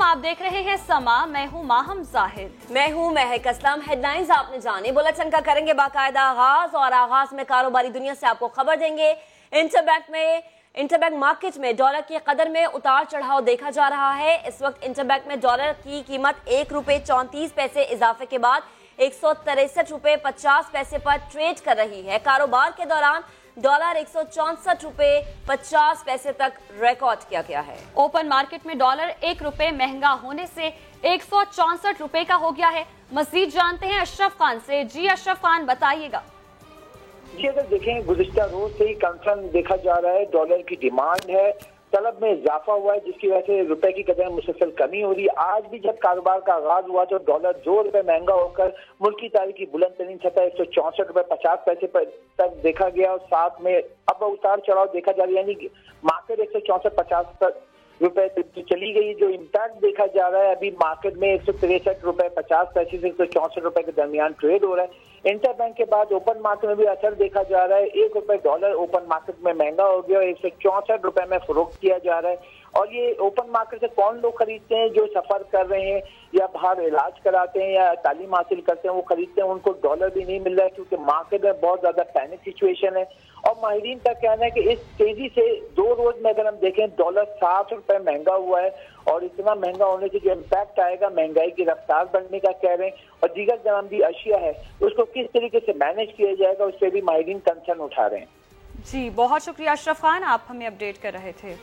आप देख रहे हैं समा। मैं हूँ माहम जाहिद। मैं हूँ महक असलम। हेडलाइंस आपने जाने, बुलेटिन का करेंगे बाकायदा आगाज और आगाज में कारोबारी दुनिया से आपको खबर देंगे। इंटरबैंक मार्केट में डॉलर की कदर में उतार चढ़ाव देखा जा रहा है। इस वक्त इंटरबैंक में डॉलर की कीमत ₹1.34 इजाफे के बाद ₹163.50 पर ट्रेड कर रही है। कारोबार के दौरान डॉलर ₹164.50 तक रिकॉर्ड किया गया है। ओपन मार्केट में डॉलर ₹1 महंगा होने से ₹164 का हो गया है। मजीद जानते हैं अशरफ खान से। जी अशरफ खान, बताइएगा। जी, अगर देखें गुज़िश्ता रोज से ही कंसर्न देखा जा रहा है, डॉलर की डिमांड है, तलब में इजाफा हुआ है, जिसकी वजह से रुपए की कदर में मुसलसल कमी हो रही है। आज भी जब कारोबार का आगाज हुआ तो डॉलर ₹2 महंगा होकर मुल्क की तारीख की बुलंद तरीन सतह ₹164.50 पर तक देखा गया और साथ में अब उतार चढ़ाव देखा जा रहा है, यानी मार्केट ₹164.50 तक चली गई। जो इम्पैक्ट देखा जा रहा है, अभी मार्केट में ₹163.50 से ₹164 के दरमियान ट्रेड हो रहा है। इंटरबैंक के बाद ओपन मार्केट में भी असर देखा जा रहा है। ₹1 डॉलर ओपन मार्केट में महंगा हो गया और ₹164 में फरोख्त किया जा रहा है। और ये ओपन मार्केट से कौन लोग खरीदते हैं? जो सफर कर रहे हैं या बाहर इलाज कराते हैं या तालीम हासिल करते हैं, वो खरीदते हैं। उनको डॉलर भी नहीं मिल रहा है क्योंकि मार्केट में बहुत ज्यादा पैनिक सिचुएशन है। और माहिरीन का कहना है कि इस तेजी से 2 रोज में अगर हम देखें, डॉलर ₹60 महंगा हुआ है और इतना महंगा होने से जो इम्पैक्ट आएगा महंगाई की रफ्तार बढ़ने का कह रहे हैं। और दीगर जमानदी अशिया है उसको किस तरीके से मैनेज किया जाएगा, उस पर भी माहिरीन कंसर्न उठा रहे हैं। जी, बहुत शुक्रिया अशरफ खान, आप हमें अपडेट कर रहे थे।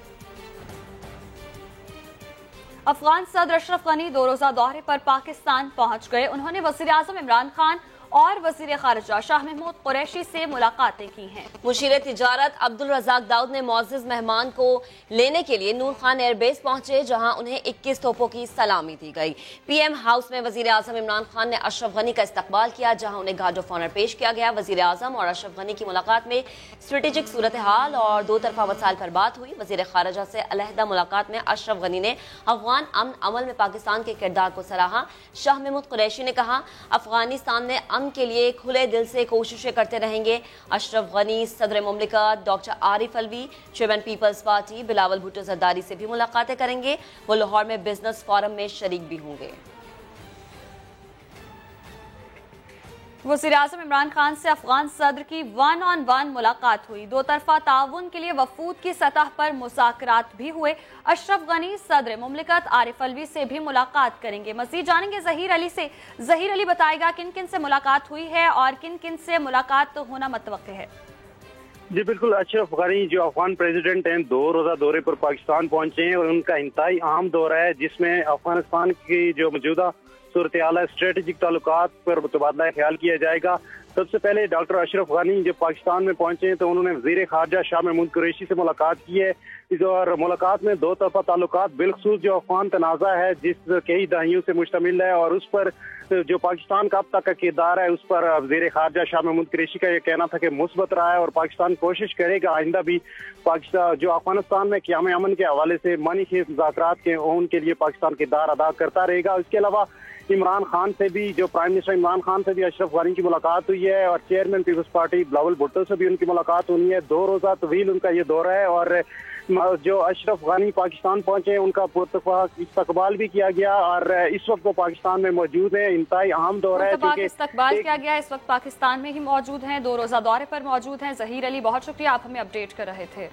अफगान सदर अशरफ गनी 2 रोजा दौरे पर पाकिस्तान पहुंच गए। उन्होंने वज़ीर आज़म इमरान खान और वज़ीर ख़ारिजा शाह महमूद कुरैशी से मुलाकातें की हैं। मुशीर तिजारत अब्दुल रज़ाक दाऊद ने मुअज़्ज़ज़ मेहमान को लेने के लिए नूर खान एयरबेस पहुंचे, जहां उन्हें 21 तोपों की सलामी दी गई। पीएम हाउस में वज़ीर आज़म इमरान खान ने अशरफ गनी का इस्तकबाल किया, जहां उन्हें गार्ड ऑफ ऑनर पेश किया गया। वज़ीर आज़म और अशरफ गनी की मुलाकात में स्ट्रेटेजिक सूरत हाल और 2 तरफा मसाइल पर बात हुई। वज़ीर ख़ारिजा से अलहदा मुलाकात में अशरफ गनी ने अफगान अमन अमल में पाकिस्तान के किरदार को सराहा। शाह महमूद कुरैशी ने कहा, अफगानिस्तान ने के लिए खुले दिल से कोशिशें करते रहेंगे। अशरफ गनी सदर मुमलिकत doctor Arif Alvi, chairman Peoples Party Bilawal Bhutto Zardari से भी मुलाकातें करेंगे। वो लाहौर में बिजनेस फोरम में शरीक भी होंगे। वज़ीर आज़म इमरान खान से अफगान सदर की 1-on-1 मुलाकात हुई। 2 तरफा ताउन के लिए वफूद की सतह पर मुज़ाकरात भी हुए। अशरफ गनी सदर मुमलिकत आरिफ अलवी से भी मुलाकात करेंगे। मज़ीद जानेंगे ज़हीर अली से। ज़हीर अली, बताएगा किन किन से मुलाकात हुई है और किन किन से मुलाकात होना मुतवक्किल है? जी बिल्कुल, अशरफ गनी जो अफगान प्रेसिडेंट हैं 2 रोजा दौरे पर पाकिस्तान पहुंचे हैं और उनका इंतहाई अहम दौरा है, जिसमें अफगानिस्तान की जो मौजूदा सूरत हाल है, स्ट्रेटेजिक ताल्लुकात पर तबादला ख्याल किया जाएगा। सबसे पहले डॉक्टर अशरफ गनी जब पाकिस्तान में पहुंचे हैं तो उन्होंने वज़ीर ख़ारिजा शाह महमूद कुरैशी से मुलाकात की है। और मुलाकात में 2 तरफा ताल्लुकात बिलखसूस जो अफगान तनाज़ा है, जिस कई दहाइयों से मुश्तमिल है, और उस पर जो पाकिस्तान का अब तक का किरदार है, उस पर वज़ीर ख़ारिजा शाह महमूद कुरैशी का यह कहना था कि मुस्बत रहा है और पाकिस्तान कोशिश करेगा आइंदा भी पाकिस्तान जो अफगानिस्तान में क़याम अमन के हवाले से मानीखेज मुज़ाकरात के उनके लिए पाकिस्तान किरदार अदा करता रहेगा। इसके अलावा इमरान खान से भी, जो प्राइम मिनिस्टर इमरान खान से भी अशरफ गनी की मुलाकात हुई है और chairman Peoples Party Bilawal Bhutto से भी उनकी मुलाकात हुई है। 2 रोजा तवील उनका ये दौरा है और जो अशरफ गनी पाकिस्तान पहुंचे उनका पुरतफाक इस्तकबाल भी किया गया और इस वक्त वो पाकिस्तान में मौजूद है। इंतहाई अहम दौरा है, इस्तकबाल किया गया, इस वक्त पाकिस्तान में ही मौजूद हैं, 2 रोजा दौरे पर मौजूद हैं। ज़हीर अली, बहुत शुक्रिया, आप हमें अपडेट कर रहे थे।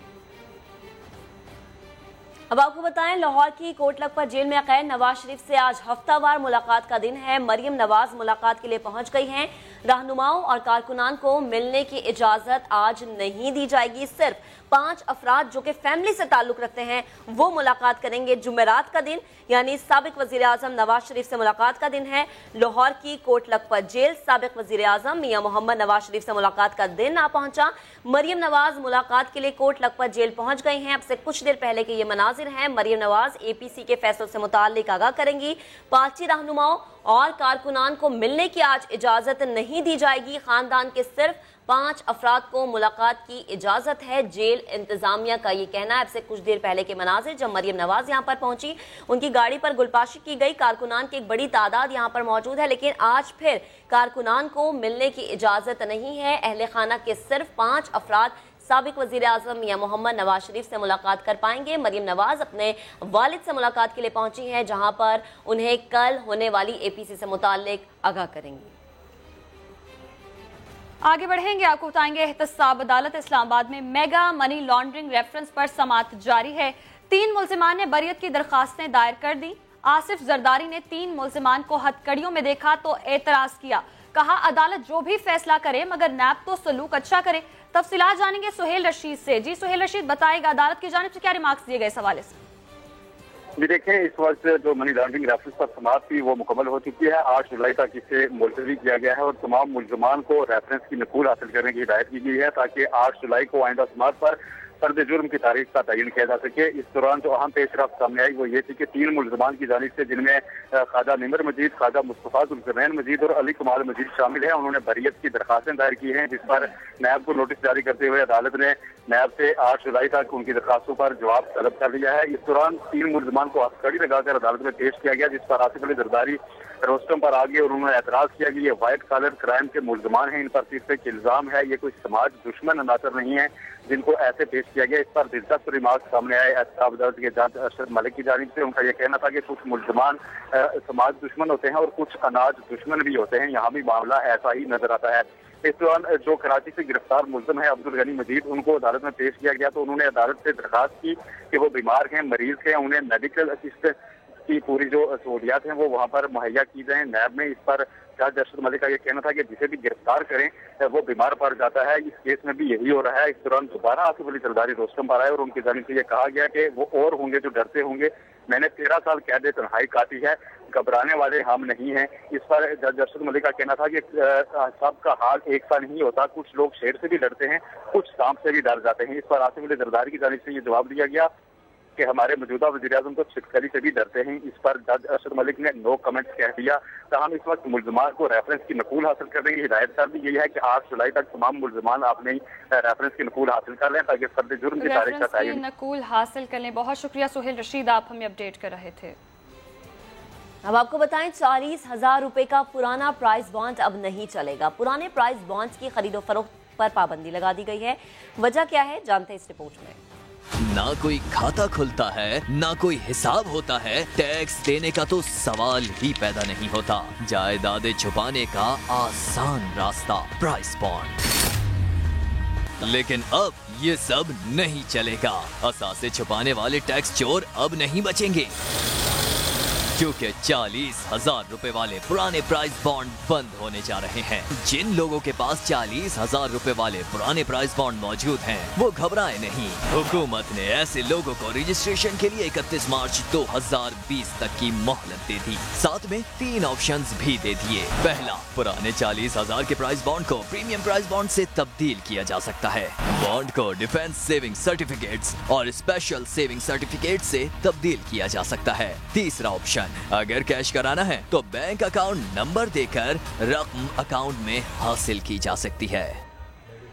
अब आपको बताएं, लाहौर की कोट लखपत जेल में कैद नवाज शरीफ से आज हफ्तावार मुलाकात का दिन है। मरियम नवाज मुलाकात के लिए पहुंच गई हैं। रहनुमाओं और कारकुनान को मिलने की इजाजत आज नहीं दी जाएगी। सिर्फ 5 अफराद जो कि फैमिली से ताल्लुक रखते हैं वो मुलाकात करेंगे। जुमेरात का दिन यानी साबिक वजीर आजम नवाज शरीफ से मुलाकात का दिन है। लाहौर की कोट लखपत जेल साबिक वजीर आजम मियां मोहम्मद नवाज शरीफ से मुलाकात का दिन आ पहुंचा। मरियम नवाज मुलाकात के लिए कोट लखपत जेल पहुंच गई हैं। अब से कुछ देर पहले के ये मनाजिर हैं। मरियम नवाज एपीसी के फैसलों से मुताल्लिक आगाह करेंगी। पार्टी रहनुमाओं और कारकुनान को मिलने की आज इजाजत नहीं दी जाएगी। खानदान के सिर्फ 5 अफराद को मुलाकात की इजाजत है। जेल इंतजामिया का ये कहना है। अब से कुछ देर पहले के मनाजिर जब मरियम नवाज यहाँ पर पहुंची, उनकी गाड़ी पर गुलपाशी की गई। कारकुनान की एक बड़ी तादाद यहाँ पर मौजूद है, लेकिन आज फिर कारकुनान को मिलने की इजाजत नहीं है। अहले खाना के सिर्फ 5 अफराद साबिक वजीर आजम मियां मोहम्मद नवाज शरीफ से मुलाकात कर पाएंगे। मरियम नवाज अपने वालिद से मुलाकात के लिए पहुंची हैं, जहां पर उन्हें कल होने वाली APC से मुताल्लिक आगाह करेंगी। आगे बढ़ेंगे, आपको बताएंगे एहतसाब अदालत इस्लामाबाद में मेगा मनी लॉन्ड्रिंग रेफरेंस पर समाअत जारी है। 3 मुल्जिमान ने बरियत की दरखास्तें दायर कर दी। आसिफ जरदारी ने 3 मुल्जिमान को हथकड़ियों में देखा तो एतराज किया, कहा अदालत जो भी फैसला करे मगर नैब तो सलूक अच्छा करे। तफसीलात जानेंगे सुहेल रशीद से। जी सुहेल रशीद, बताएगा अदालत की जानिब से क्या रिमार्क्स दिए गए इस हवाले से? जी देखें, इस वक्त जो मनी लॉन्ड्रिंग रेफरेंस पर समाअत थी वो मुकम्मल हो चुकी है। 8 जुलाई तक इसे मुलतवी किया गया है और तमाम मुल्जिमान को रेफरेंस की नकूल हासिल करने की हिदायत की गई है ताकि 8 जुलाई को आइंदा समाअत पर फर्द जुर्म की तारीख का तयन किया जा सके। इस दौरान जो अहम पेशरफ्त सामने आई वो ये थी कि 3 मुल्जिमान की जानिब से, जिनमें ख्वाजा निमर मजीद, ख्वाजा मुस्तफा जुल्करनैन मजीद और अली कमाल मजीद शामिल है, उन्होंने बरियत की दरखास्तें दायर की हैं, जिस पर नैब को नोटिस जारी करते हुए अदालत ने नैब से 8 जुलाई तक उनकी दरखास्तों पर जवाब तलब कर लिया है। इस दौरान 3 मुल्जिमान को हथकड़ी लगाकर अदालत में पेश किया गया, जिस पर आसिफ अली जरदारी रोस्टम पर आगे और उन्होंने एतराज किया कि ये व्हाइट कॉलर क्राइम के मुल्जिमान हैं, इन पर सिर्फ एक इल्जाम है, ये कोई समाज दुश्मन अनासर नहीं है जिनको ऐसे पेश किया गया। इस पर दिलचस्प रिमार्क सामने आए एहतसाब अदालत के जज अरशद मलिक की जानिब से। उनका यह कहना था कि कुछ मुल्जिमान समाज दुश्मन होते हैं और कुछ अनाज दुश्मन भी होते हैं, यहाँ भी मामला ऐसा ही नजर आता है। इस दौरान जो कराची से गिरफ्तार मुल्जिम है अब्दुल गनी मजीद, उनको अदालत में पेश किया गया तो उन्होंने अदालत से दरखास्त की कि वो बीमार हैं, मरीज हैं, उन्हें मेडिकल असिस्टेंट की पूरी जो सहूलियात हैं वो वहाँ पर मुहैया की जाए। नैब में इस पर जज अरशद मलिक का ये कहना था कि जिसे भी गिरफ्तार करें वो बीमार पड़ जाता है। इस केस में भी यही हो रहा है। इस दौरान दोबारा आसिफ अली जरदारी रोस्टम पर आए और उनकी जानिब से ये कहा गया कि वो और होंगे जो डरते होंगे, मैंने 13 साल कैद तन्हाई काटी है, घबराने वाले हम नहीं हैं। इस पर जज अरशद मलिक का कहना था कि सबका हाल एक सा नहीं होता, कुछ लोग शेर से भी डरते हैं, कुछ सांप से भी डर जाते हैं। इस पर आसिफ अली जरदारी की जानिब से ये जवाब दिया गया कि हमारे मौजूदा वज़ीर-ए-आज़म तो छिटकली से भी डरते हैं। इस पर जज अरशद मलिक ने नो कमेंट्स कह दिया। तमाम इस वक्त मुल्जिमान को रेफरेंस की नकूल हासिल करने की हिदायत कर दी गई है कि 8 जुलाई तक तमाम मुल्जिमान अपने रेफरेंस की नकूल हासिल कर लें ताकि फर्द जुर्म की तारीख का तयन नकूल हासिल कर लें। बहुत शुक्रिया सुहेल रशीद, आप हमें अपडेट कर रहे थे। अब आपको बताएं, 40,000 रुपए का पुराना प्राइस बॉन्ड अब नहीं चलेगा। पुराने प्राइस बॉन्ड्स की खरीदो फरोख्त पर पाबंदी लगा दी गई है। वजह क्या है, जानते हैं इस रिपोर्ट में। ना कोई खाता खुलता है, ना कोई हिसाब होता है, टैक्स देने का तो सवाल ही पैदा नहीं होता। जायदादें छुपाने का आसान रास्ता प्राइस बॉन्ड। लेकिन अब ये सब नहीं चलेगा। असासे छुपाने वाले टैक्स चोर अब नहीं बचेंगे, क्योंकि 40,000 रुपए वाले पुराने प्राइस बॉन्ड बंद होने जा रहे हैं। जिन लोगों के पास 40,000 रुपए वाले पुराने प्राइस बॉन्ड मौजूद हैं, वो घबराए नहीं। हुकूमत ने ऐसे लोगों को रजिस्ट्रेशन के लिए 31 मार्च 2020 तक की मोहलत दे दी। साथ में 3 ऑप्शंस भी दे दिए। पहला, पुराने 40,000 के प्राइस बॉन्ड को प्रीमियम प्राइस बॉन्ड से तब्दील किया जा सकता है। बॉन्ड को डिफेंस सेविंग सर्टिफिकेट्स और स्पेशल सेविंग सर्टिफिकेट से तब्दील किया जा सकता है। तीसरा ऑप्शन, अगर कैश कराना है तो बैंक अकाउंट नंबर देकर रकम अकाउंट में हासिल की जा सकती है।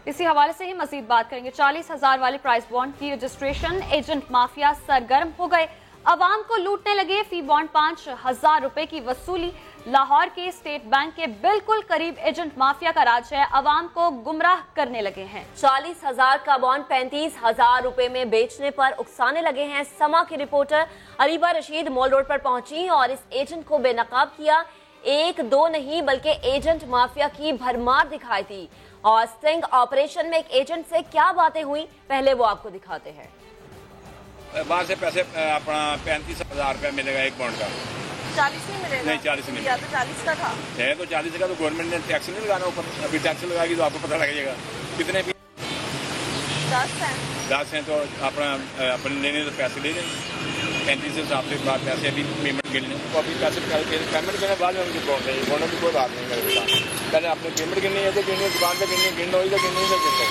इसी हवाले से ही मजीद बात करेंगे। 40,000 वाले प्राइस बॉन्ड की रजिस्ट्रेशन एजेंट माफिया सरगर्म हो गए, अवाम को लूटने लगे। फी बॉन्ड 5,000 रुपए की वसूली। लाहौर के स्टेट बैंक के बिल्कुल करीब एजेंट माफिया का राज है, अवाम को गुमराह करने लगे हैं। 40,000 का बॉन्ड 35,000 रुपए में बेचने पर उकसाने लगे हैं। समा की reporter Areeba Rasheed Mall Road पर पहुंची और इस एजेंट को बेनकाब किया। 1-2 नहीं बल्कि एजेंट माफिया की भरमार दिखाई थी। और स्टिंग ऑपरेशन में एक एजेंट से क्या बातें हुई, पहले वो आपको दिखाते हैं। बाहर से पैसे अपना 35,000 रुपया मिलेगा एक बॉन्ड का। 40 नहीं मिलेगा? नहीं, 40 नहीं या तो 40 का था है तो 40 का तो गवर्नमेंट ने टैक्स नहीं लगाना ऊपर। अभी टैक्स लगाएगी तो आपको पता लगेगा कितने भी 10 हैं तो अपने लेने तो पैसे ले लेंगे। 35 से साथ बाद पैसे अभी पेमेंट गिनने तो अभी पैसे पेमेंट करने बाद में उनकी बॉन्ड की कोई बात नहीं करेगा। पहले आपने पेमेंट गिननी है तो गिननी, दुकान पर गिनना होगी तो गिननी तो गिनना,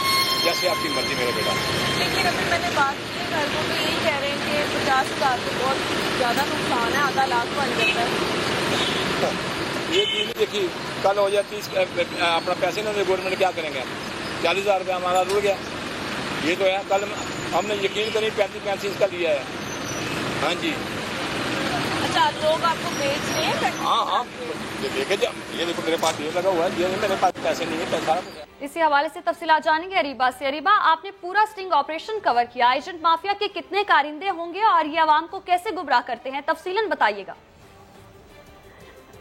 जैसे आपकी मर्जी मेरा बेटा। लेकिन अभी मैंने बात की घर को भी यही कह रहे हैं कि 50,000 तो बहुत ज़्यादा नुकसान है, आधा लाख बन जाता है। ये चीज़ नहीं देखी, कल हो जाती अपना पैसे ना गवर्नमेंट क्या करेंगे। 40,000 रुपया हमारा रुक गया, ये तो है। कल हमने यकीन करी 35 का लिया है। हाँ जी। अच्छा, लोग आपको बेच रहे हैं? हाँ, ये देखे, ये देखो मेरे पास ये लगा हुआ है, ये मेरे पास पैसे नहीं है, पैसा इसी हवाले से तफसीलात जानेंगे अरीबा से। अरीबा, आपने पूरा स्टिंग ऑपरेशन कवर किया, एजेंट माफिया के कितने कारिंदे होंगे और ये आवाम को कैसे गुमराह करते हैं, तफसीलन बताइएगा।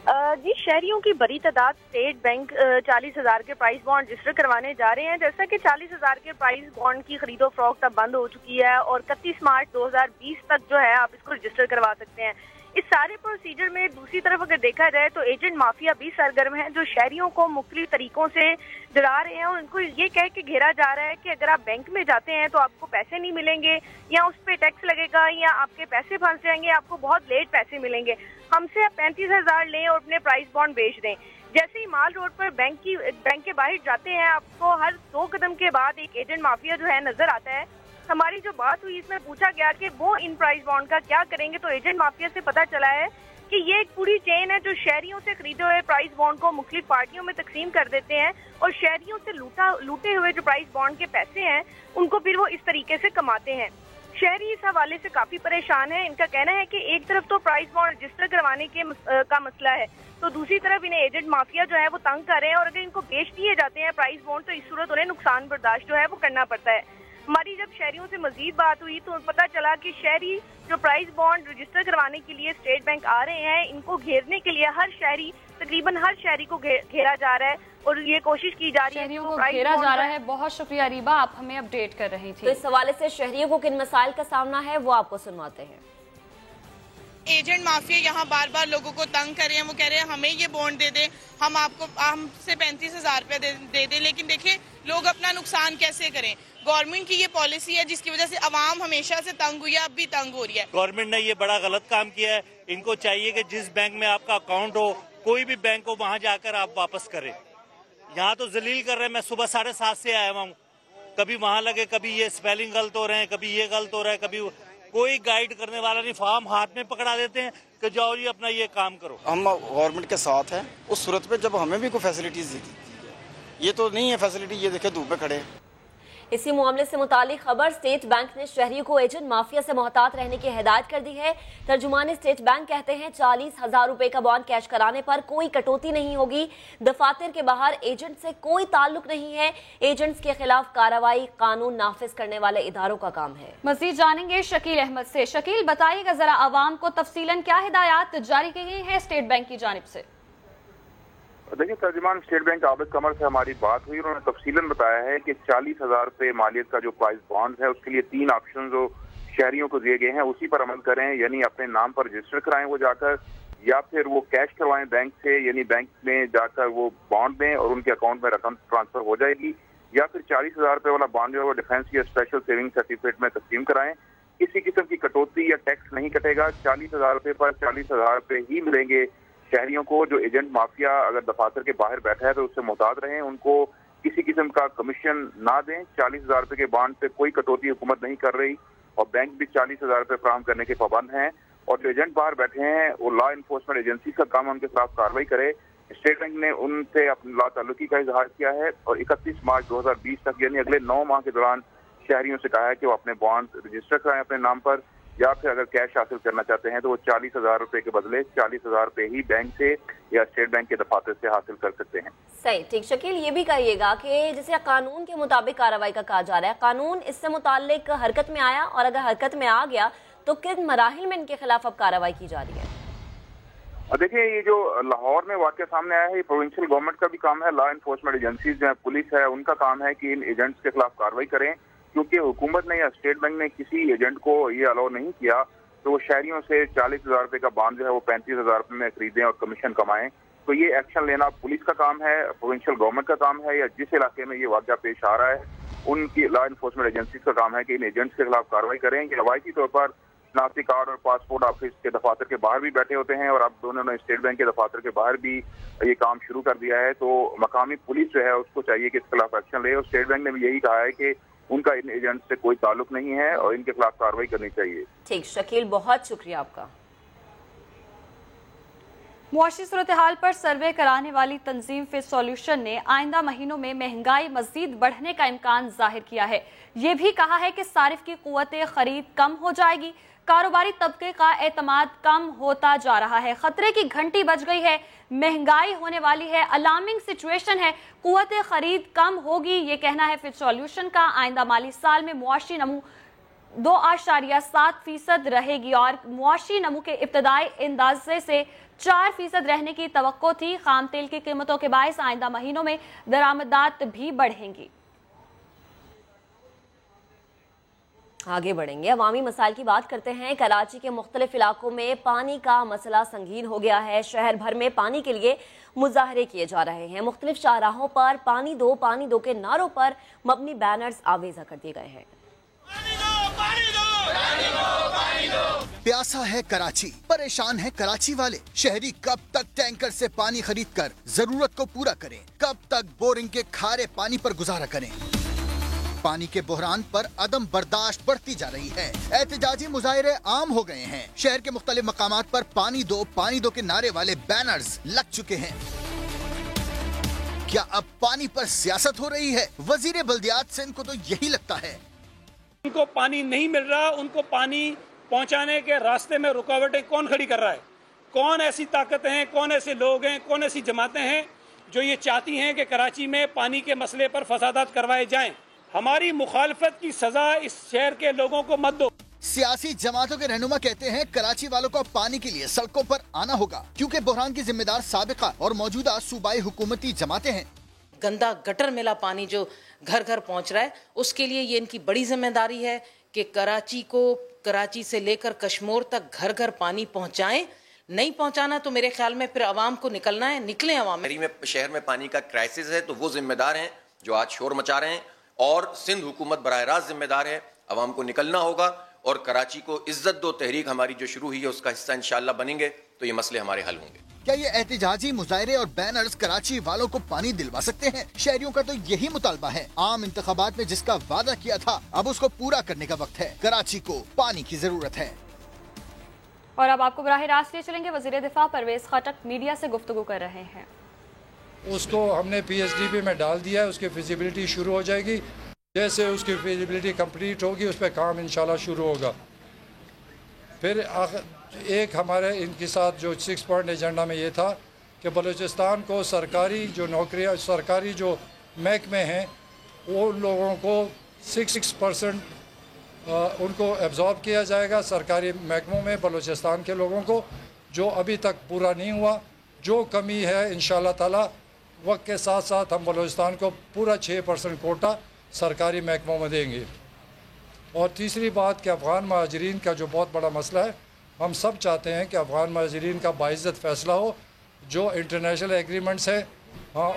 जी, शहरियों की बड़ी तादाद स्टेट बैंक 40,000 के प्राइस बॉन्ड रजिस्टर करवाने जा रहे हैं। जैसा कि 40,000 के प्राइस बॉन्ड की खरीदो फरोख्त अब बंद हो चुकी है और 31 मार्च 2020 तक जो है आप इसको रजिस्टर करवा सकते हैं। इस सारे प्रोसीजर में दूसरी तरफ अगर देखा जाए तो एजेंट माफिया भी सरगर्म है, जो शहरियों को मुख्तलिफ तरीकों से डरा रहे हैं और उनको ये कह के घेरा जा रहा है कि अगर आप बैंक में जाते हैं तो आपको पैसे नहीं मिलेंगे या उस पर टैक्स लगेगा या आपके पैसे फंस जाएंगे, आपको बहुत लेट पैसे मिलेंगे। हमसे आप 35,000 लें और अपने प्राइस बॉन्ड बेच दें। जैसे ही माल रोड पर बैंक के बाहर जाते हैं, आपको हर 2 कदम के बाद एक एजेंट माफिया जो है नजर आता है। हमारी जो बात हुई इसमें पूछा गया कि वो इन प्राइस बॉन्ड का क्या करेंगे, तो एजेंट माफिया से पता चला है कि ये एक पूरी चेन है जो शहरियों से खरीदे हुए प्राइस बॉन्ड को मुख्तलिफ पार्टियों में तकसीम कर देते हैं और शहरियों से लूटे हुए जो प्राइस बॉन्ड के पैसे हैं उनको फिर वो इस तरीके से कमाते हैं। शहरी इस हवाले से काफी परेशान है। इनका कहना है कि एक तरफ तो प्राइस बॉन्ड रजिस्टर करवाने का मसला है, तो दूसरी तरफ इन्हें एजेंट माफिया जो है वो तंग कर रहे हैं और अगर इनको बेच दिए जाते हैं प्राइस बॉन्ड तो इस सूरत उन्हें नुकसान बर्दाश्त जो है वो करना पड़ता है। हमारी जब शहरियों से मजीद बात हुई तो पता चला कि शहरी जो प्राइस बॉन्ड रजिस्टर करवाने के लिए स्टेट बैंक आ रहे हैं, इनको घेरने के लिए तकरीबन हर शहरी को घेरा जा रहा है और ये कोशिश की जा रही है शहरियों को घेरा जा रहा है। बहुत शुक्रिया अरीबा, आप हमें अपडेट कर रही थी। तो इस हवाले से शहरियों को किन मसाइल का सामना है वो आपको सुनवाते हैं। एजेंट माफिया यहाँ बार बार लोगों को तंग कर रहे हैं। वो कह रहे हैं हमें ये बॉन्ड दे दें, हम आपको हमसे 35,000 रुपया दे दें, लेकिन देखिए लोग अपना नुकसान कैसे करें। गवर्नमेंट की ये पॉलिसी है जिसकी वजह से आवाम हमेशा से तंग हुई है, अब भी तंग हो रही है। गवर्नमेंट ने ये बड़ा गलत काम किया है। इनको चाहिए कि जिस बैंक में आपका अकाउंट हो, कोई भी बैंक हो, वहाँ जाकर आप वापस करें। यहाँ तो जलील कर रहे हैं। मैं सुबह 7:30 से आया हुआ हूँ, कभी वहाँ लगे, कभी ये स्पेलिंग गलत हो रहे हैं, कभी ये गलत हो रहा है, कभी कोई गाइड करने वाला नहीं। फॉर्म हाथ में पकड़ा देते हैं कि जाओ जी अपना ये काम करो। हम गवर्नमेंट के साथ हैं उस सूरत पे जब हमें भी कोई फैसिलिटीज दी है। ये तो नहीं है फैसिलिटी, ये देखे धूप में खड़े हैं। इसी मामले से मुतालिक खबर, स्टेट बैंक ने शहरियों को एजेंट माफिया से मोहतात रहने की हिदायत कर दी है। तर्जुमान स्टेट बैंक कहते हैं 40,000 रुपए का बॉन्ड कैश कराने पर कोई कटौती नहीं होगी। दफातर के बाहर एजेंट से कोई ताल्लुक नहीं है। एजेंट्स के खिलाफ कार्रवाई कानून नाफिज करने वाले इदारों का काम है। मजीद जानेंगे शकील अहमद से। शकील, बताइएगा जरा आवाम को तफसीलन क्या हिदायत जारी की गई है स्टेट बैंक की जानिब से। देखिए, तर्जुमान स्टेट बैंक आबिद कमर से हमारी बात हुई। उन्होंने तफसीलन बताया है कि 40,000 रुपए मालियत का जो प्राइस बॉन्ड है उसके लिए 3 ऑप्शन जो शहरियों को दिए गए हैं उसी पर अमल करें, यानी अपने नाम पर रजिस्टर कराएं वो जाकर, या फिर वो कैश करवाएं बैंक से, यानी बैंक में जाकर वो बॉन्ड दें और उनके अकाउंट में रकम ट्रांसफर हो जाएगी, या फिर 40,000 रुपए वाला बॉन्ड जो है वो डिफेंस या स्पेशल सेविंग सर्टिफिकेट में तस्लीम कराएं। किसी किस्म की कटौती या टैक्स नहीं कटेगा। 40,000 रुपए पर 40,000 रुपए ही मिलेंगे शहरियों को। जो एजेंट माफिया अगर दफातर के बाहर बैठा है तो उससे मुहतात रहें, उनको किसी किस्म का कमीशन ना दें। 40,000 रुपए के बॉन्ड पे कोई कटौती हुकूमत नहीं कर रही और बैंक भी 40,000 रुपए फराहम करने के पाबंद हैं। और जो एजेंट बाहर बैठे हैं वो लॉ इन्फोर्समेंट एजेंसी का काम उनके खिलाफ कार्रवाई करे। स्टेट बैंक ने उनसे अपनी ला ताल्लुकी का इजहार किया है और 31 मार्च 2020 तक यानी अगले 9 माह के दौरान शहरियों से कहा है कि वो अपने बॉन्ड रजिस्टर कराएं अपने नाम पर, या फिर अगर कैश हासिल करना चाहते हैं तो वो 40,000 रुपए के बदले 40,000 रुपए ही बैंक से या स्टेट बैंक के दफातर से हासिल कर सकते हैं। सही, ठीक। शकील, ये भी कहिएगा कि जैसे कानून के मुताबिक कार्रवाई का कहा जा रहा है, कानून इससे मुताल्लिक हरकत में आया और अगर हरकत में आ गया तो किन मराहिल में इनके खिलाफ अब कार्रवाई की जा रही है? देखिए, ये जो लाहौर में वाकया सामने आया है ये प्रोविंशियल गवर्नमेंट का भी काम है। लॉ इन्फोर्समेंट एजेंसीज जो है, पुलिस है, उनका काम है कि इन एजेंट्स के खिलाफ कार्रवाई करें, क्योंकि हुकूमत ने या स्टेट बैंक ने किसी एजेंट को ये अलाउ नहीं किया तो वो शहरियों से 40,000 रुपए का बॉन्ड जो है वो 35,000 रुपए में खरीदें और कमीशन कमाएं। तो ये एक्शन लेना पुलिस का काम है, प्रोविंशियल गवर्नमेंट का काम है, या जिस इलाके में ये वाकया पेश आ रहा है उनकी लॉ इन्फोर्समेंट एजेंसीज का काम है कि इन एजेंट्स के खिलाफ कार्रवाई करें। कि रवायती तौर पर शनाख्ती कार्ड और पासपोर्ट ऑफिस के दफातर के बाहर भी बैठे होते हैं और अब उन्होंने स्टेट बैंक के दफातर के बाहर भी ये काम शुरू कर दिया है। तो मकामी पुलिस जो है उसको चाहिए कि इसके खिलाफ एक्शन ले और स्टेट बैंक ने भी यही कहा है कि उनका इन एजेंट से कोई ताल्लुक नहीं है और इनके खिलाफ कार्रवाई करनी चाहिए। ठीक, शकील, बहुत शुक्रिया आपका। मुआशी सूरत हाल पर सर्वे कराने वाली तंजीम फिट सॉल्यूशन ने आइंदा महीनों में महंगाई मजीद बढ़ने का इम्कान जाहिर किया है। ये भी कहा है कि सारिफ की कुव्वत खरीद कम हो जाएगी, कारोबारी तबके का एतमाद कम होता जा रहा है, खतरे की घंटी बज गई है, महंगाई होने वाली है, अलार्मिंग सिचुएशन है, कुव्वत खरीद कम होगी, ये कहना है फिट सॉल्यूशन का। आइंदा माली साल में मुआशी नमू 2.7% रहेगी और मुआशी नमू के इब्तदाई अंदाजे से 4% रहने की तवक्को थी। खाम तेल की कीमतों के बायस आइंदा महीनों में दरामदात भी बढ़ेंगी। आगे बढ़ेंगे, अवामी मसाइल की बात करते हैं। कराची के मुख्तलिफ इलाकों में पानी का मसला संगीन हो गया है। शहर भर में पानी के लिए मुजाहरे किए जा रहे हैं। मुख्तलिफ शाहराहों पर पानी दो के नारों पर मबनी बैनर्स आवेजा कर दिए गए हैं। प्यासा है कराची, परेशान है कराची वाले। शहरी कब तक टैंकर से पानी खरीद कर जरूरत को पूरा करें? कब तक बोरिंग के खारे पानी पर गुजारा करें? पानी के बहरान पर अदम बर्दाश्त बढ़ती जा रही है। एहतजाजी मुजाहरे आम हो गए हैं। शहर के मुख्तलिफ मकामात पर पानी दो के नारे वाले बैनर्स लग चुके हैं। क्या अब पानी पर सियासत हो रही है? वजीर बल्दियात सिंध को तो यही लगता है। उनको पानी नहीं मिल रहा, उनको पानी पहुंचाने के रास्ते में रुकावटें कौन खड़ी कर रहा है? कौन ऐसी ताकतें हैं, कौन ऐसे लोग हैं, कौन ऐसी जमातें हैं जो ये चाहती हैं कि कराची में पानी के मसले पर फसादात करवाए जाएं? हमारी मुखालफत की सजा इस शहर के लोगों को मत दो। सियासी जमातों के रहनुमा कहते हैं कराची वालों को पानी के लिए सड़कों पर आना होगा, क्योंकि बहरान की जिम्मेदार साबिका और मौजूदा सूबाई हुकूमती जमातें हैं। गंदा गटर मिला पानी जो घर घर पहुंच रहा है, उसके लिए ये इनकी बड़ी जिम्मेदारी है कि कराची से लेकर कश्मीर तक घर घर पानी पहुंचाएं। नहीं पहुंचाना तो मेरे ख्याल में फिर आवाम को निकलना है, निकलें आवाम। शहर में पानी का क्राइसिस है तो वो जिम्मेदार हैं जो आज शोर मचा रहे हैं, और सिंध हुकूमत बराह रास्त जिम्मेदार है। आवाम को निकलना होगा और कराची को इज्जत दो तहरीक हमारी जो शुरू हुई है उसका हिस्सा इंशाअल्लाह बनेंगे तो ये मसले हमारे हल होंगे। क्या ये एहतजाजी मुजाहरे और बैनर्स कराची वालों को पानी दिलवा सकते हैं? शहरियों का तो यही मुतालबा है। आम इंतखाबात में जिसका वादा किया था अब उसको पूरा करने का वक्त है। कराची को पानी की जरूरत है। और अब आपको बराह रास्त ले चलेंगे। वजीर दिफा परवेज खटक मीडिया से गुफ्तगू कर रहे हैं। उसको हमने PSDP में डाल दिया है, उसकी फिजिबिलिटी शुरू हो जाएगी। जैसे उसकी फिजिबिलिटी कंप्लीट होगी उस पर काम इंशाल्लाह शुरू होगा। फिर एक हमारे इनके साथ जो 6 पॉइंट एजेंडा में ये था कि बलूचिस्तान को सरकारी जो नौकरियां, सरकारी जो महकमे हैं वो लोगों को 6% उनको एब्जॉर्ब किया जाएगा सरकारी महकमों में बलूचिस्तान के लोगों को, जो अभी तक पूरा नहीं हुआ। जो कमी है इंशाल्लाह ताला वक्त के साथ साथ हम बलूचिस्तान को पूरा 6% कोटा सरकारी महकमों में देंगे। और तीसरी बात कि अफ़गान महाजरीन का जो बहुत बड़ा मसला है, हम सब चाहते हैं कि अफ़गान महाजरीन का बाइज़्ज़त फ़ैसला हो, जो इंटरनेशनल एग्रीमेंट्स हैं हाँ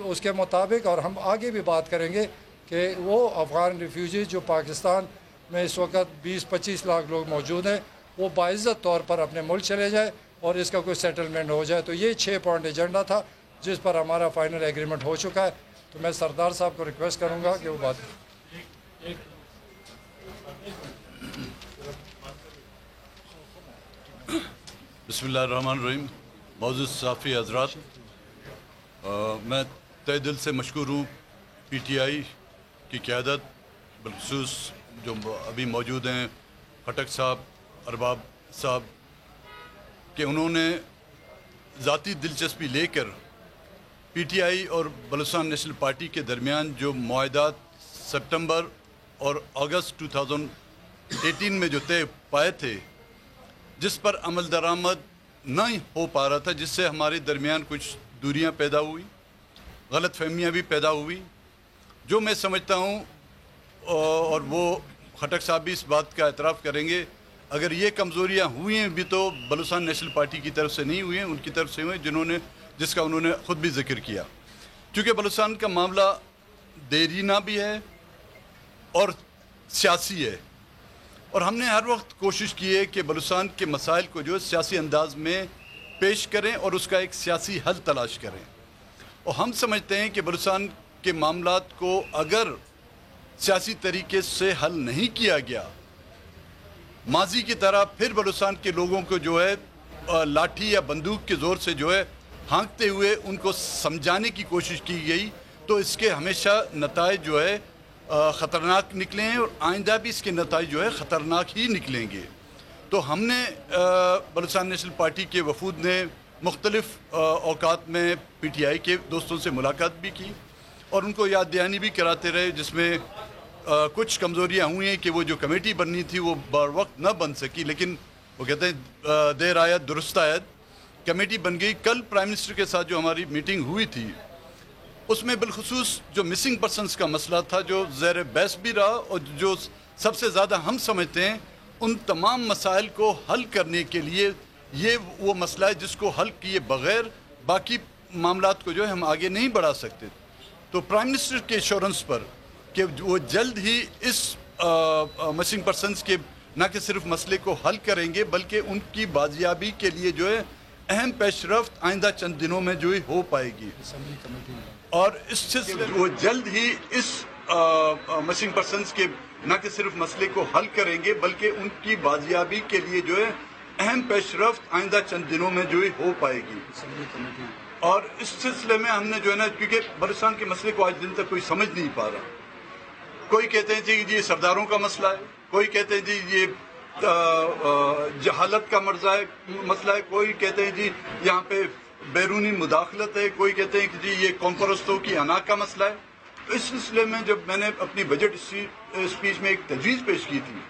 उसके मुताबिक। और हम आगे भी बात करेंगे कि वो अफ़गान रिफ्यूजी जो पाकिस्तान में इस वक्त 20-25 लाख लोग मौजूद हैं वो बाइज़्ज़त तौर पर अपने मुल्क चले जाए और इसका कोई सेटलमेंट हो जाए। तो ये 6 पॉइंट एजेंडा था जिस पर हमारा फाइनल एग्रीमेंट हो चुका है। तो मैं सरदार साहब को रिक्वेस्ट करूँगा कि वो बात बिस्मिल्लाहिर्रहमानिर्रहीम। मौजूद सहाफ़ी हज़रात, मैं तहे दिल से मशकूर हूँ PTI की क़यादत, बिलख़ुसूस जो अभी मौजूद हैं खटक साहब, अरबाब साहब, कि उन्होंने ज़ाती दिलचस्पी लेकर PTI और बलूचिस्तान नेशनल पार्टी के दरमियान जो मुआहदात सितंबर और अगस्त 2018 में जो तय पाए थे, जिस पर अमल दरामद नहीं हो पा रहा था, जिससे हमारे दरमियान कुछ दूरियां पैदा हुई, गलत फहमियाँ भी पैदा हुई, जो मैं समझता हूँ और वो खटक साहब भी इस बात का एतराफ़ करेंगे, अगर ये कमज़ोरियाँ हुई हैं भी तो बलूचिस्तान नेशनल पार्टी की तरफ से नहीं हुई हैं, उनकी तरफ से हुई जिसका उन्होंने ख़ुद भी जिक्र किया। क्योंकि बलूचिस्तान का मामला देरीना भी है और सियासी है, और हमने हर वक्त कोशिश की है कि बलूचिस्तान के मसाइल को जो सियासी अंदाज में पेश करें और उसका एक सियासी हल तलाश करें। और हम समझते हैं कि बलूचिस्तान के मामलात को अगर सियासी तरीके से हल नहीं किया गया, माजी की तरह फिर बलूचिस्तान के लोगों को जो है लाठी या बंदूक के ज़ोर से जो है हाँकते हुए उनको समझाने की कोशिश की गई, तो इसके हमेशा नताइज जो है ख़तरनाक निकले हैं और आइंदा भी इसके नताइज जो है ख़तरनाक ही निकलेंगे। तो हमने बलूचिस्तान नेशनल पार्टी के वफूद ने मुख्तलिफ़ औकात में PTI के दोस्तों से मुलाकात भी की और उनको याद दहानी भी कराते रहे, जिसमें कुछ कमज़ोरियाँ हुई हैं कि वो जो कमेटी बननी थी वो बर वक्त न बन सकी, लेकिन वो कहते हैं देर आयत दुरुस्त आयत, कमेटी बन गई। कल प्राइम मिनिस्टर के साथ जो हमारी मीटिंग हुई थी उसमें बिलखुसूस जो मिसिंग पर्सनस का मसला था, जो ज़ेर बहस भी रहा और जो सबसे ज़्यादा हम समझते हैं उन तमाम मसाइल को हल करने के लिए ये वो मसला है जिसको हल किए बग़ैर बाकी मामलात को जो है हम आगे नहीं बढ़ा सकते। तो प्राइम मिनिस्टर के एश्योरेंस पर कि वो जल्द ही इस मिसिंग पर्सनस के न कि सिर्फ मसले को हल करेंगे बल्कि उनकी बाजियाबी के लिए जो है अहम पेशरफ्त आइंदा चंद दिनों में जो है हो पाएगी। और इस सिलसिले वो जल्द ही इस मिसिंग पर्सनस के न कि सिर्फ मसले को हल करेंगे बल्कि उनकी बाजियाबी के लिए जो है अहम पेशरफ्त आइंदा चंद दिनों में जो है हो पाएगी। और इस सिलसिले में हमने जो है ना, क्योंकि बलूचिस्तान के मसले को आज दिन तक कोई समझ नहीं पा रहा, कोई कहते हैं जी ये सरदारों का मसला है, कोई कहते हैं जी ये जहालत का मसला है, कोई कहते हैं जी यहाँ पे बैरूनी मुदाखलत है, कोई कहते हैं कि जी ये कौम परस्तों की अना का मसला है। तो इस सिलसिले में जब मैंने अपनी बजट स्पीच में एक तजवीज़ पेश की थी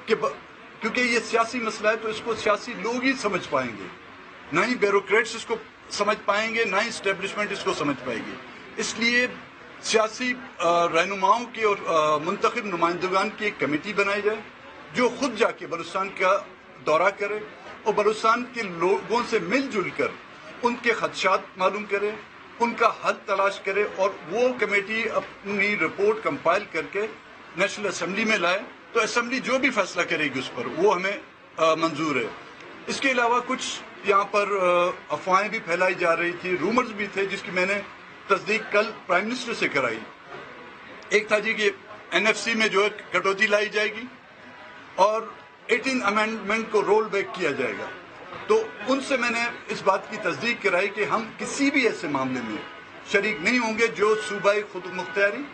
कि क्योंकि ये सियासी मसला है तो इसको सियासी लोग ही समझ पाएंगे, ना ही ब्यूरोक्रेट्स इसको समझ पाएंगे, ना ही इस्टेब्लिशमेंट इसको समझ पाएगी। इसलिए सियासी रहनुमाओं की और मुंतखब नुमाइंदगान की एक कमेटी बनाई जाए जो खुद जाके बलूचिस्तान का दौरा करे और बलूचिस्तान के लोगों से मिलजुल कर उनके खदशात मालूम करे, उनका हल तलाश करे और वो कमेटी अपनी रिपोर्ट कंपाइल करके नेशनल असेंबली में लाए, तो असेंबली जो भी फैसला करेगी उस पर वो हमें मंजूर है। इसके अलावा कुछ यहाँ पर अफवाहें भी फैलाई जा रही थी, रूमर्स भी थे जिसकी मैंने तस्दीक कल प्राइम मिनिस्टर से कराई। एक था जी कि NFC में जो है कटौती लाई जाएगी और 18 अमेंडमेंट को रोल बैक किया जाएगा। तो उनसे मैंने इस बात की तस्दीक कराई कि हम किसी भी ऐसे मामले में शरीक नहीं होंगे जो सूबाई खुद मुख्तियारी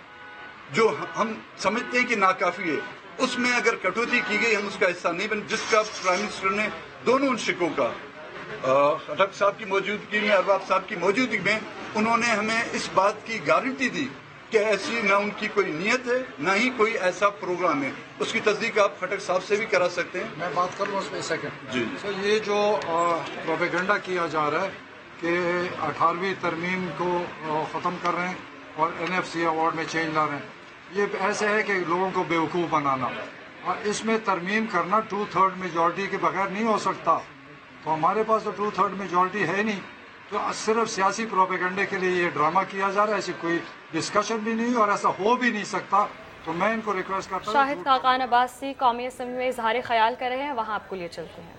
जो हम समझते हैं कि नाकाफी है, उसमें अगर कटौती की गई हम उसका हिस्सा नहीं बन, जिसका प्राइम मिनिस्टर ने दोनों उन शिकों का खटक साहब की मौजूदगी में, अरबाब साहब की मौजूदगी में उन्होंने हमें इस बात की गारंटी दी कि ऐसी ना उनकी कोई नीयत है ना ही कोई ऐसा प्रोग्राम है। उसकी तस्दीक आप खटक साहब से भी करा सकते हैं। मैं बात कर लूँ उसमें सेकंड जी। तो ये जो प्रोपेगेंडा किया जा रहा है कि 18वीं तरमीम को ख़त्म कर रहे हैं और NFC अवार्ड में चेंज ला रहे हैं, ये ऐसे है कि लोगों को बेवकूफ़ बनाना, और इसमें तरमीम करना 2/3 मेजॉरिटी के बगैर नहीं हो सकता। तो हमारे पास तो 2/3 मेजॉरिटी है नहीं, तो सिर्फ सियासी प्रोपेगेंडे के लिए ये ड्रामा किया जा रहा है, ऐसी कोई डिस्कशन भी नहीं और ऐसा हो भी नहीं सकता। तो मैं इनको रिक्वेस्ट करता हूँ। शाहिद खाकान अब्बासी कौमी असेंबली में इजहार ख्याल कर रहे हैं, वहाँ आपको लिए चलते हैं।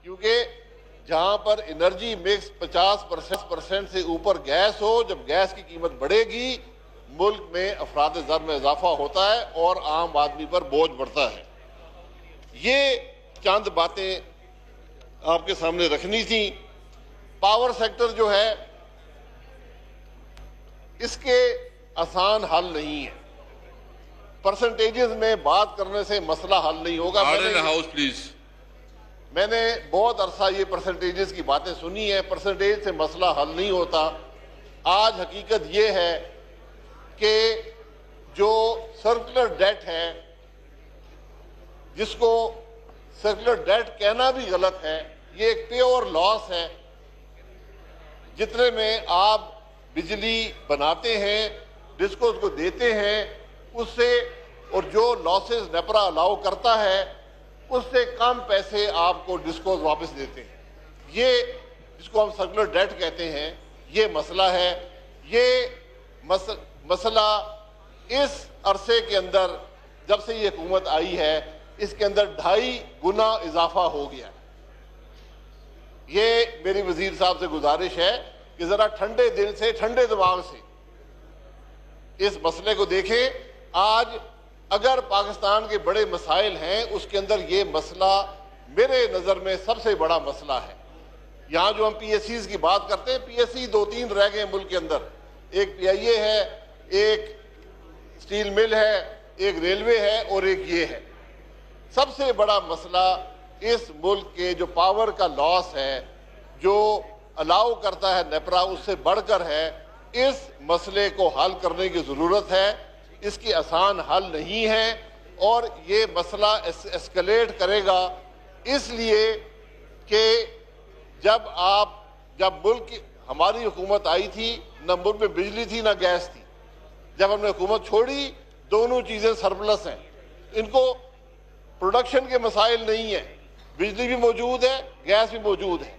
क्योंकि जहाँ पर एनर्जी मिक्स 50% से ऊपर गैस हो, जब गैस की कीमत बढ़ेगी मुल्क में अफराद ज़र में इजाफा होता है और आम आदमी पर बोझ बढ़ता है। ये चंद बातें आपके सामने रखनी थी। पावर सेक्टर जो है इसके आसान हल नहीं है, परसेंटेजेस में बात करने से मसला हल नहीं होगा। House please. मैंने बहुत अरसा ये परसेंटेजेस की बातें सुनी है, परसेंटेज से मसला हल नहीं होता। आज हकीकत ये है कि जो सर्कुलर डेट है, जिसको सर्कुलर डेट कहना भी गलत है, ये एक प्योर लॉस है। जितने में आप बिजली बनाते हैं, डिस्कोस को देते हैं, उससे और जो लॉसेस नेपरा अलाउ करता है उससे कम पैसे आपको डिस्कोस वापस देते हैं। ये जिसको हम सर्कुलर डेट कहते हैं, ये मसला है। ये मसला इस अरसे के अंदर जब से ये हुकूमत आई है, इसके अंदर 2.5 गुना इजाफा हो गया। ये मेरी वजीर साहब से गुजारिश है कि जरा ठंडे दिल से, ठंडे दिमाग से इस मसले को देखें। आज अगर पाकिस्तान के बड़े मसाइल हैं, उसके अंदर ये मसला मेरे नज़र में सबसे बड़ा मसला है। यहाँ जो हम PSCs की बात करते हैं, PSC 2-3 रह गए मुल्क के अंदर, एक PIA है, एक स्टील मिल है, एक रेलवे है और एक ये है। सबसे बड़ा मसला इस मुल्क के जो पावर का लॉस है, जो अलाउ करता है नेपरा, उससे बढ़कर है। इस मसले को हल करने की ज़रूरत है, इसकी आसान हल नहीं है और ये मसला एस्केलेट करेगा, इसलिए कि जब मुल्क हमारी हुकूमत आई थी, न मुल्क में बिजली थी न गैस थी। जब हमने हुकूमत छोड़ी, दोनों चीज़ें सरप्लस हैं, इनको प्रोडक्शन के मसाइल नहीं है, बिजली भी मौजूद है, गैस भी मौजूद है,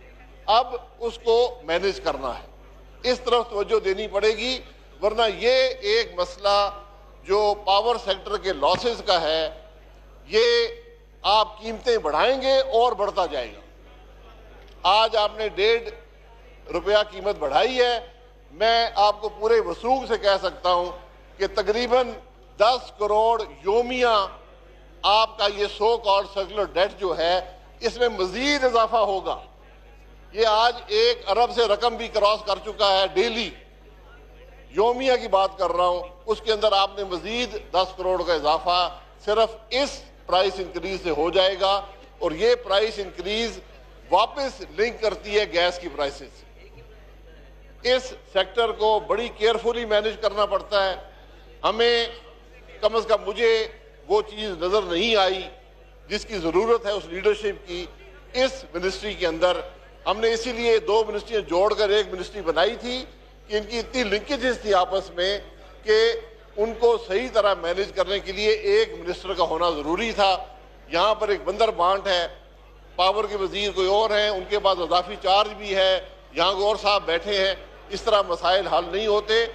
अब उसको मैनेज करना है, इस तरफ तवज्जो देनी पड़ेगी, वरना ये एक मसला जो पावर सेक्टर के लॉसेस का है, ये आप कीमतें बढ़ाएंगे और बढ़ता जाएगा। आज आपने 1.5 रुपया कीमत बढ़ाई है, मैं आपको पूरे वसूख से कह सकता हूं कि तकरीबन 10 करोड़ योमिया आपका ये सो कॉल्ड सर्कुलर डेट जो है, इसमें मजीद इजाफा होगा। ये आज 1 अरब से रकम भी क्रॉस कर चुका है, डेली योमिया की बात कर रहा हूं, उसके अंदर आपने मजीद 10 करोड़ का इजाफा सिर्फ इस प्राइस इंक्रीज से हो जाएगा। और ये प्राइस इंक्रीज वापस लिंक करती है गैस की प्राइसेस से। इस सेक्टर को बड़ी केयरफुली मैनेज करना पड़ता है। हमें कम से कम, मुझे वो चीज़ नज़र नहीं आई जिसकी ज़रूरत है उस लीडरशिप की इस मिनिस्ट्री के अंदर। हमने इसीलिए 2 मिनिस्ट्रियाँ जोड़कर एक मिनिस्ट्री बनाई थी कि इनकी इतनी लिंकेजेस थी आपस में कि उनको सही तरह मैनेज करने के लिए एक मिनिस्टर का होना ज़रूरी था। यहाँ पर एक बंदर बांट है, पावर के वजीर कोई और हैं, उनके पास इजाफी चार्ज भी है, यहाँ कोई और साहब बैठे हैं, इस तरह मसाइल हल नहीं होते।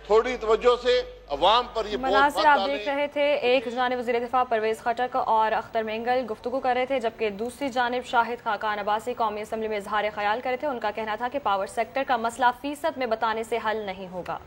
थोड़ी तवज्जो से अवाम पर ये मनासिर आप देख रहे थे, एक जानिब वज़ीर दिफा परवेज़ खटक और अख्तर मेंगल गुफ्तगू कर रहे थे, जबकि दूसरी जानिब शाहिद खाकान अब्बासी कौमी असम्बली में इजहार ख्याल कर रहे थे। उनका कहना था कि पावर सेक्टर का मसला फीसद में बताने से हल नहीं होगा।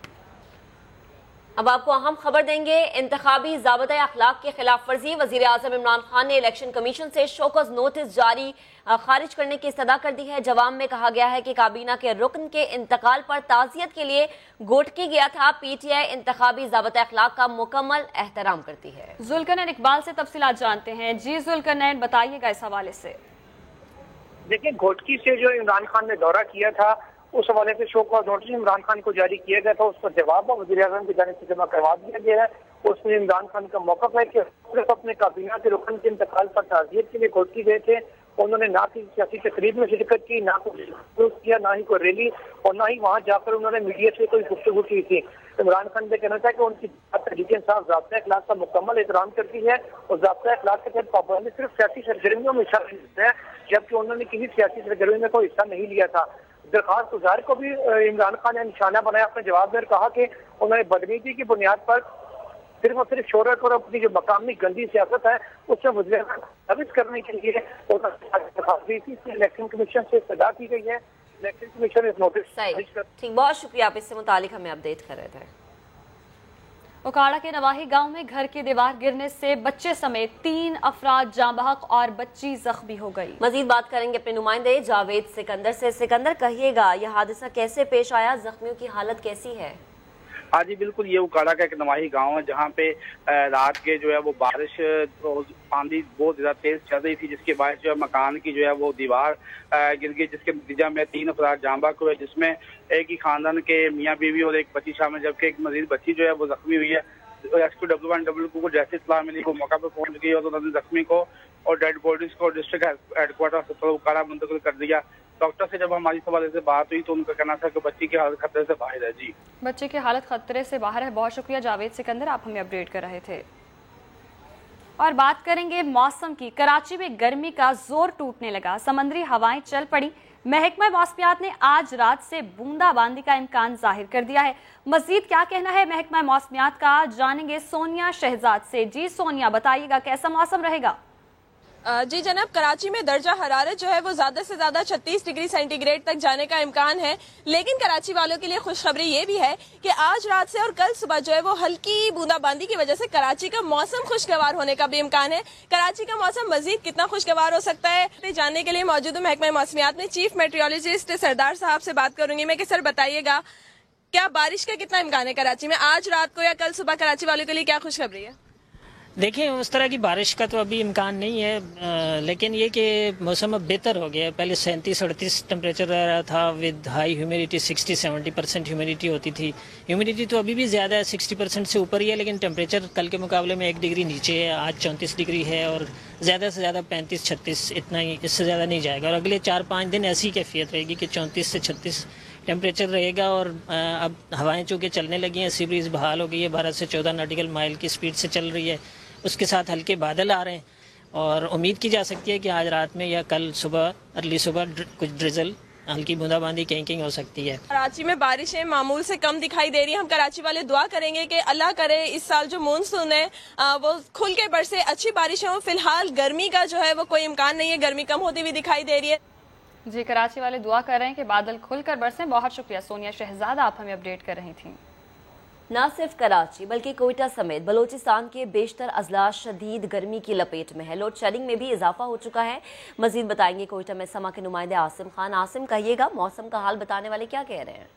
अब आपको अहम खबर देंगे। इंतखाबी ज़ाबता अखलाक की खिलाफ वर्जी, वज़ीर आज़म इमरान खान ने इलेक्शन कमीशन से शोकॉज नोटिस जारी खारिज करने की इस्तदा कर दी है। जवाब में कहा गया है कि काबीना के रुकन के इंतकाल पर ताज़ियत के लिए गोटकी गया था। PTI इंतखाबी ज़ाबता अखलाक का मुकम्मल एहतराम करती है। जुल्करनैन इकबाल से तफसीलात जानते हैं। जी जुल्करनैन, बताइएगा इस हवाले से। देखिए, घोटकी से जो इमरान खान ने दौरा किया था, उस हवाले से show cause notice Imran Khan को जारी किया गया था, उस पर जवाब वज़ीर आज़म की जानिब से जमा करवा दिया गया है। उसमें इमरान खान का मौक़िफ़ है कि सिर्फ अपने काबीना के रुकन के इंतकाल पर ताज़ियत के लिए घोटकी गए थे। उन्होंने ना किसी सियासी तकरीब में शिरकत की, ना कोई किया, ना ही कोई रैली, और ना ही वहाँ जाकर उन्होंने मीडिया से कोई गुफ्तगू की थी। इमरान खान का कहना था कि उनकी तहरीक इंसाफ ज़ाब्ता अखलाक का मुकम्मल एहतराम करती है और ज़ाब्ता अखलाक के तहत पाबंदी सिर्फ सियासी सरगर्मियों में हिस्सा लेता है, जबकि उन्होंने किसी सियासी सरगर्मी में कोई हिस्सा नहीं लिया था। दरखास्त गुजार को भी इमरान खान ने निशाना बनाया अपने जवाब में, कहा कि उन्होंने बदनीति की बुनियाद पर सिर्फ और सिर्फ शोहरत और अपनी जो मकामी गंदी सियासत है उससे वज़ीर साबित करने के लिए इलेक्शन कमीशन से इस्तदा की गई है। इलेक्शन कमीशन इस नोटिस। ठीक, बहुत शुक्रिया, आप इससे मुतालिक हमें अपडेट कर रहे थे। उकाड़ा के नवाही गांव में घर की दीवार गिरने से बच्चे समेत 3 अफराद जाँ बहक और बच्ची जख्मी हो गई। मजीद बात करेंगे अपने नुमाइंदे जावेद सिकंदर से। सिकंदर, कहिएगा यह हादसा कैसे पेश आया, जख्मियों की हालत कैसी है? हाँ जी बिल्कुल, ये उकाड़ा का एक नवाही गांव है जहाँ पे रात के जो है वो बारिश आंधी बहुत ज्यादा तेज चल रही थी, जिसके बाद जो है मकान की जो है वो दीवार गिर गई, जिसके नतीजा में 3 अफराद जाँ बहक हुए, जिसमें एक ही खानदान के मियाँ बीवी और एक बच्ची शामिल, जबकि एक मजीद बच्ची जो है वो जख्मी हुई है। SQ-122 को जैसे इत्तला मिली वो मौका पर पहुंच गई और उन्होंने जख्मी को और डेड बॉडीज को डिस्ट्रिक्ट हेडक्वार्टर अस्पताल उकाड़ा मुंतकिल कर दिया। डॉक्टर से जब हमारी सवाल से बात हुई तो उनका कहना था कि बच्ची की हालत खतरे से बाहर है। जी, बच्चे की हालत खतरे से बाहर है। बहुत शुक्रिया जावेद सिकंदर, आप हमें अपडेट कर रहे थे। और बात करेंगे मौसम की। कराची में गर्मी का जोर टूटने लगा, समंदरी हवाएं चल पड़ी। महकमा मौसमियात ने आज रात से बूंदाबांदी का इम्कान जाहिर कर दिया है। मजीद क्या कहना है महकमा मौसमियात का, जानेंगे सोनिया शहजाद से। जी सोनिया, बताइएगा कैसा मौसम रहेगा? जी जनाब, कराची में दर्जा हरारत जो है वो ज़्यादा से ज़्यादा 36 डिग्री सेंटीग्रेड तक जाने का इम्कान है, लेकिन कराची वालों के लिए खुशखबरी ये भी है कि आज रात से और कल सुबह जो है वो हल्की बूंदाबांदी की वजह से कराची का मौसम खुशगवार होने का भी इम्कान है। कराची का मौसम मजीद कितना खुशगवार हो सकता है जानने के लिए मौजूद हूँ महकमा मौसमियात में चीफ मेट्रोलॉजिस्ट सरदार साहब से बात करूंगी मैं कि सर बताइएगा, क्या बारिश का कितना इम्कान है कराची में आज रात को या कल सुबह? कराची वालों के लिए क्या खुशखबरी है? देखिए, उस तरह की बारिश का तो अभी इम्कान नहीं है, लेकिन ये कि मौसम अब बेहतर हो गया है। पहले 37-38 टेम्परेचर रह रहा था विद हाई ह्यूमिडिटी, 60-70% ह्यूमिडिटी होती थी। ह्यूमिडिटी तो अभी भी ज़्यादा है, 60% से ऊपर ही है, लेकिन टेम्परेचर कल के मुकाबले में 1 डिग्री नीचे है। आज 34 डिग्री है और ज़्यादा से ज़्यादा 35-36, इतना ही, इससे ज़्यादा नहीं जाएगा। और अगले 4-5 दिन ऐसी कैफियत रहेगी कि 34 से 36 टेम्परेचर रहेगा। और अब हवाएं चूँकि चलने लगी हैं, सी ब्रीज बहाल हो गई है, 12 से 14 नॉटिकल माइल की स्पीड से चल रही है। उसके साथ हल्के बादल आ रहे हैं और उम्मीद की जा सकती है कि आज रात में या कल सुबह, अर्ली सुबह कुछ ड्रिजल, हल्की बूंदाबांदी कहीं हो सकती है। कराची में बारिशें मामूल से कम दिखाई दे रही हैं। हम कराची वाले दुआ करेंगे कि अल्लाह करे इस साल जो मानसून है वो खुल के बरसे, अच्छी बारिशें हो। फिलहाल गर्मी का जो है वो कोई इम्कान नहीं है, गर्मी कम होती हुई दिखाई दे रही है। जी, कराची वाले दुआ कर रहे हैं कि बादल खुलकर बरसें। बहुत शुक्रिया सोनिया शहजादा, आप हमें अपडेट कर रही थी। न सिर्फ कराची बल्कि कोयटा समेत बलोचिस्तान के बेशतर अजला शदीद गर्मी की लपेट में है। लोड शेडिंग में भी इजाफा हो चुका है। मजीद बताएंगे कोयटा में समा के नुमाइंदे आसिम खान। आसिम, कहिएगा मौसम का हाल बताने वाले क्या कह रहे हैं?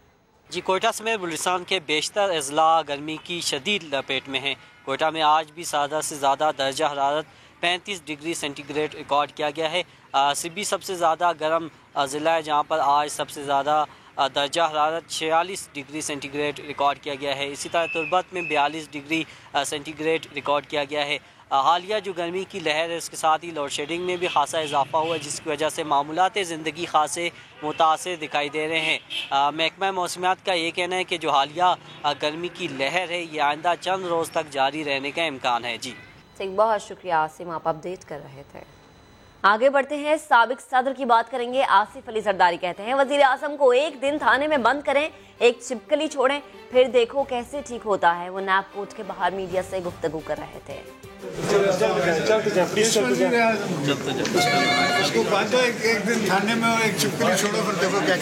जी, कोयटा समेत बलूचिस्तान के बेशतर अजला गर्मी की शदीद लपेट में है। कोयटा में आज भी ज़्यादा से ज़्यादा दर्जा हरारत 35 डिग्री सेंटीग्रेड रिकॉर्ड किया गया है। सिब्बी सबसे ज़्यादा गर्म ज़िला है, जहाँ पर आज सबसे ज़्यादा दर्जा हरारत 46 डिग्री सेंटीग्रेड रिकॉर्ड किया गया है। इसी तरह तुर्बत में 42 डिग्री सेंटीग्रेड रिकॉर्ड किया गया है। हालिया जो गर्मी की लहर है उसके साथ ही लोड शेडिंग में भी खासा इजाफा हुआ है, जिसकी वजह से मामूलात ज़िंदगी खासे मुतासर दिखाई दे रहे हैं। महकमा मौसमियात का ये कहना है कि जो हालिया गर्मी की लहर है ये आइंदा चंद रोज़ तक जारी रहने का इम्कान है। जी बहुत शुक्रिया आसिम, आप अपडेट कर रहे थे। आगे बढ़ते हैं, साबिक सदर की बात करेंगे। आसिफ अली जरदारी कहते हैं वजीर आजम को एक दिन थाने में बंद करें, एक छिपकली छोड़ें, फिर देखो कैसे ठीक होता है। वो नैब कोर्ट के बाहर मीडिया से गुफ्तगू कर रहे थे। उसको बांधो एक दिन थाने में और एक छिपकली छोड़ो, फिर देखो क्या।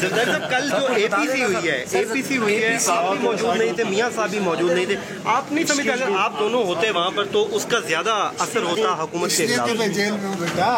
कल जो एपीसी हुई है आप भी मौजूद नहीं थे, मियां साहब भी मौजूद नहीं थे। आप नहीं समझते अगर आप दोनों होते वहाँ पर तो उसका ज्यादा असर होता हुकूमत के खिलाफ? मैं जेल में हूँ बेटा।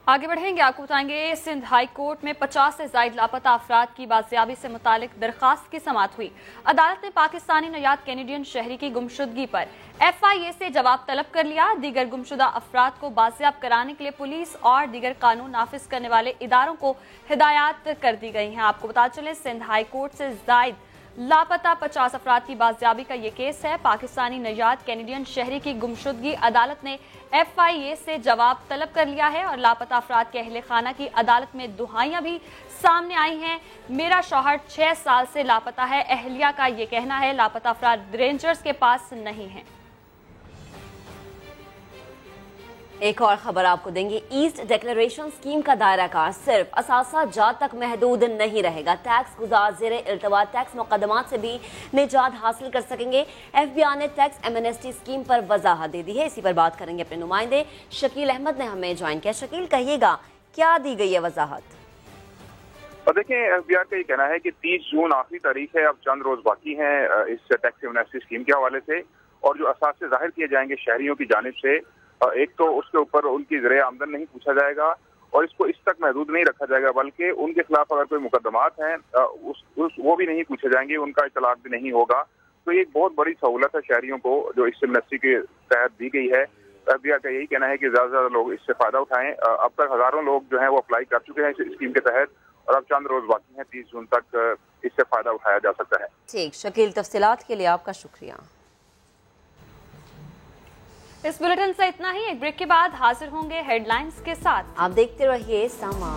आगे बढ़ेंगे, आपको बताएंगे सिंध हाई कोर्ट में 50 से ज्यादा लापता अफराद की बाजियाबी से मुतालिक दरखास्त की समाअत हुई। अदालत ने पाकिस्तानी नयाद कैनेडियन शहरी की गुमशुदगी पर FIA से जवाब तलब कर लिया। दीगर गुमशुदा अफराद को बाजियाब कराने के लिए पुलिस और दीगर कानून नाफिज करने वाले इदारों को हिदायत कर दी गई हैं। आपको बता चले सिंध हाई कोर्ट से जायद लापता 50 अफराद की बाजियाबी का ये केस है। पाकिस्तानी नयाद कैनेडियन शहरी की गुमशुदगी अदालत ने FIA से जवाब तलब कर लिया है और लापता अफराद के अहले खाना की अदालत में दुहाइयां भी सामने आई हैं। मेरा शौहर 6 साल से लापता है, अहलिया का ये कहना है। लापता अफराद रेंजर्स के पास नहीं है। एक और खबर आपको देंगे, ईस्ट डिक्लेरेशन स्कीम का दायरा कार सिर्फ असासा जात तक महदूद नहीं रहेगा। टैक्स गुजार ज़ेरे इल्तवा टैक्स मुकदमात से भी निजात हासिल कर सकेंगे। FBI ने टैक्स एमनेस्टी स्कीम पर वजाहत दे दी है। इसी पर बात करेंगे अपने नुमाइंदे शकील अहमद ने हमें ज्वाइन किया। शकील, कहिएगा क्या दी गई है वजाहत? और देखें, FBI का ये कहना है कि 30 जून आखिरी तारीख है, अब चंद रोज बाकी हैं इस टैक्स एमनेस्टी स्कीम के हवाले से। और जो असासे जाहिर किए जाएंगे शहरियों की जानिब से, एक तो उसके ऊपर उनकी ज़रिए आमदन नहीं पूछा जाएगा और इसको इस तक महदूद नहीं रखा जाएगा, बल्कि उनके खिलाफ अगर कोई मुकदमात हैं वो भी नहीं पूछे जाएंगे, उनका इतलाक भी नहीं होगा। तो ये एक बहुत बड़ी सहूलत है शहरियों को जो इस एमनेस्टी के तहत दी गई है। FBI का यही कहना है कि ज़्यादा से ज़्यादा लोग इससे फ़ायदा उठाएं। अब तक हज़ारों लोग जो हैं वो अप्लाई कर चुके हैं इस स्कीम के तहत और अब चंद रोज बाकी हैं, 30 जून तक इससे फ़ायदा उठाया जा सकता है। ठीक, शकील, तफसीलात के लिए आपका शुक्रिया। इस बुलेटिन से इतना ही। एक ब्रेक के बाद हाजिर होंगे हेडलाइंस के साथ। आप देखते रहिए समा।